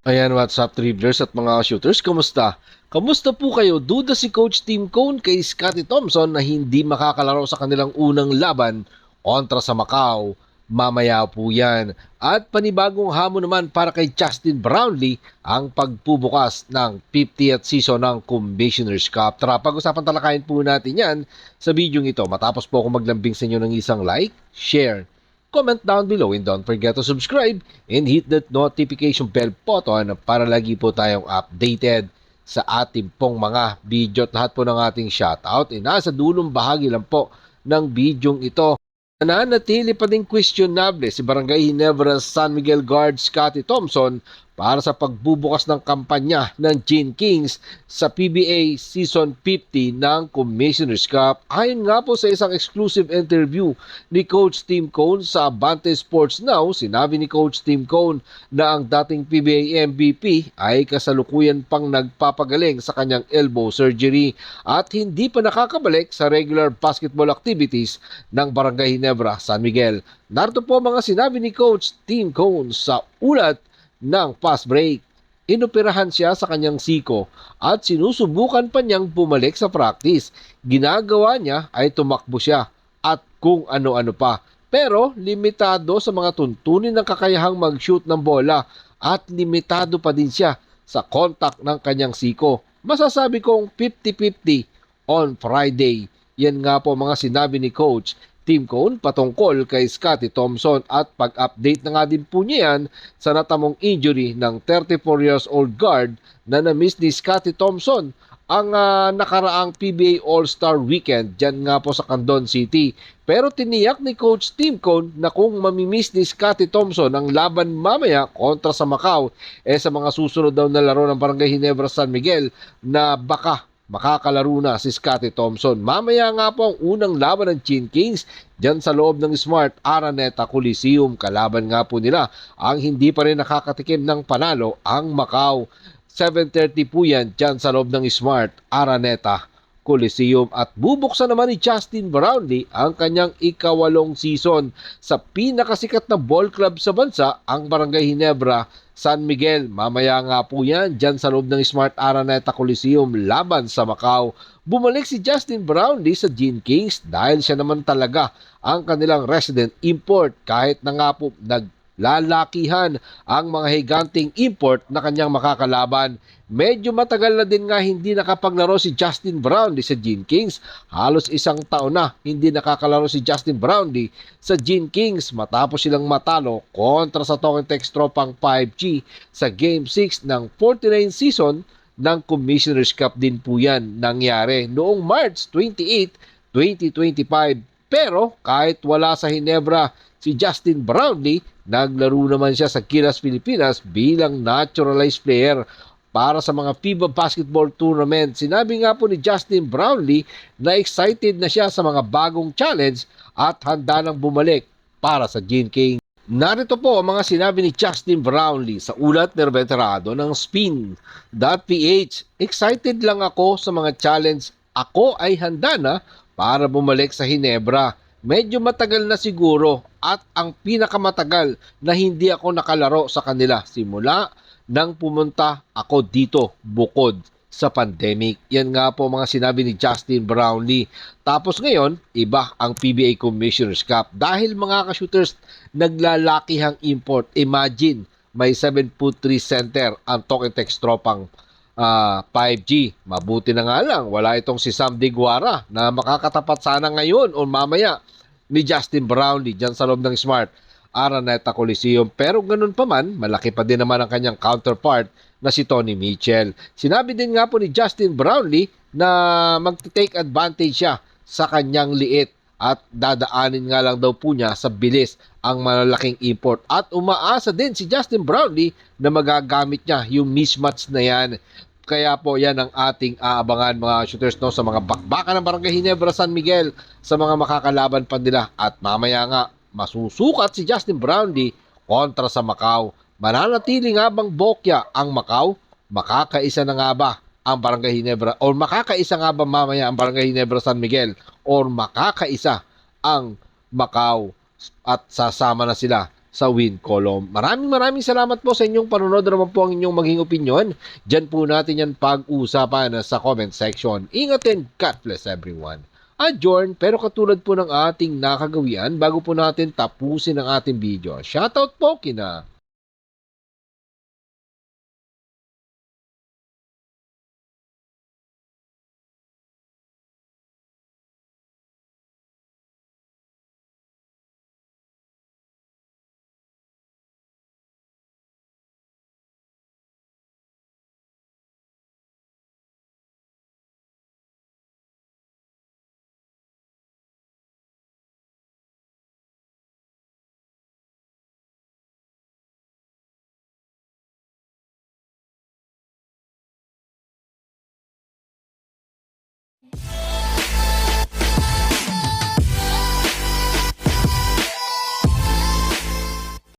Ayan, what's up, dribblers at mga shooters? Kumusta? Kamusta po kayo? Duda si Coach Tim Cone kay Scottie Thompson na hindi makakalaro sa kanilang unang laban kontra sa Macau. Mamaya po yan. At panibagong hamon naman para kay Justin Brownlee ang pagbubukas ng 50th season ng Commissioner's Cup. Tara, pag-usapan talakayin po natin yan sa video ito. Matapos po ako maglambing sa inyo ng isang like, share, comment down below and don't forget to subscribe and hit that notification bell button para lagi po tayong updated sa ating pong mga video at lahat po ng ating shoutout ay nasa dulong bahagi lang po ng bidyong ito. Nananatili pa din questionable si Barangay Ginebra San Miguel guard Scottie Thompson para sa pagbubukas ng kampanya ng Gin Kings sa PBA Season 50 ng Commissioner's Cup. Ayon nga po sa isang exclusive interview ni Coach Tim Cone sa Abante Sports Now, sinabi ni Coach Tim Cone na ang dating PBA MVP ay kasalukuyan pang nagpapagaling sa kanyang elbow surgery at hindi pa nakakabalik sa regular basketball activities ng Barangay Ginebra San Miguel. Narito po mga sinabi ni Coach Tim Cone sa ulat ng fast break. Inoperahan siya sa kanyang siko at sinusubukan pa niyang bumalik sa practice. Ginagawa niya ay tumakbo siya at kung ano-ano pa. Pero limitado sa mga tuntunin ng kakayahang mag-shoot ng bola at limitado pa din siya sa contact ng kanyang siko. Masasabi kong 50-50 on Friday. Yan nga po mga sinabi ni Coach Tim Cone patungkol kay Scottie Thompson at pag-update na nga din po niya yan sa natamong injury ng 34 years old guard na na-miss ni Scottie Thompson ang nakaraang PBA All-Star Weekend dyan nga po sa Candon City. Pero tiniyak ni Coach Tim Cone na kung mamimiss ni Scottie Thompson ang laban mamaya kontra sa Macau, sa mga susunod daw na laro ng Barangay Ginebra San Miguel na baka makakalaro na si Scottie Thompson. Mamaya nga po ang unang laban ng Gin Kings dyan sa loob ng Smart Araneta Coliseum. Kalaban nga po nila ang hindi pa rin nakakatikim ng panalo, ang Macau. 7:30 po yan dyan sa loob ng Smart Araneta Coliseum at bubuksan naman ni Justin Brownlee ang kanyang ikawalong season sa pinakasikat na ball club sa bansa, ang Barangay Ginebra San Miguel. Mamaya nga po yan dyan sa loob ng Smart Araneta Coliseum laban sa Macau. Bumalik si Justin Brownlee sa Gin Kings dahil siya naman talaga ang kanilang resident import kahit na nga po naglalakihan ang mga higanting import na kanyang makakalaban. Medyo matagal na din nga hindi nakapaglaro si Justin Brownlee sa Gin Kings. Halos isang taon na hindi nakakalaro si Justin Brownlee sa Gin Kings matapos silang matalo kontra sa Token Tech Tropang 5G sa Game 6 ng 49 season ng Commissioner's Cup din po yan nangyari noong March 28, 2025. Pero kahit wala sa Ginebra si Justin Brownlee, naglaro naman siya sa Gilas Pilipinas bilang naturalized player para sa mga FIBA Basketball Tournament. Sinabi nga po ni Justin Brownlee na excited na siya sa mga bagong challenge at handa nang bumalik para sa Gin King. Narito po ang mga sinabi ni Justin Brownlee sa ulat ng veterano ng Spin.ph. Excited lang ako sa mga challenge. Ako ay handa na para bumalik sa Ginebra. Medyo matagal na siguro at ang pinakamatagal na hindi ako nakalaro sa kanila simula nang pumunta ako dito bukod sa pandemic. Yan nga po mga sinabi ni Justin Brownlee. Tapos ngayon, iba ang PBA Commissioner's Cup. Dahil mga ka-shooters, naglalakihang import. Imagine, may 7'3" center ang Token Tech Tropang 5G. Mabuti na nga lang, wala itong si Sam Diguara na makakatapat sana ngayon o mamaya ni Justin Brownlee dyan sa loob ng Smart Araneta Coliseum. Pero ganun pa man, malaki pa din naman ang kanyang counterpart na si Tony Mitchell. Sinabi din nga po ni Justin Brownlee na mag-take advantage siya sa kanyang liit at dadaanin nga lang daw po niya sa bilis ang malalaking import. At umaasa din si Justin Brownlee na magagamit niya yung mismatch na yan. Kaya po yan ang ating aabangan mga shooters no, sa mga bakbakan ng Barangay Ginebra San Miguel sa mga makakalaban pa nila. At mamaya nga masusukat si Justin Brownlee kontra sa Macau. Mananatili nga bang bokya ang Macau? Makakaisa na nga ba ang Barangay Ginebra? Or makakaisa nga ba mamaya ang Barangay Ginebra San Miguel? Or makakaisa ang Macau? At sasama na sila sa win column. Maraming salamat po sa inyong panonood. Naman po ang inyong maging opinion. Diyan po natin yan pag-usapan sa comment section. Ingat and God bless everyone. Adjourn, pero katulad po ng ating nakagawian, bago po natin tapusin ang ating video, shoutout po kina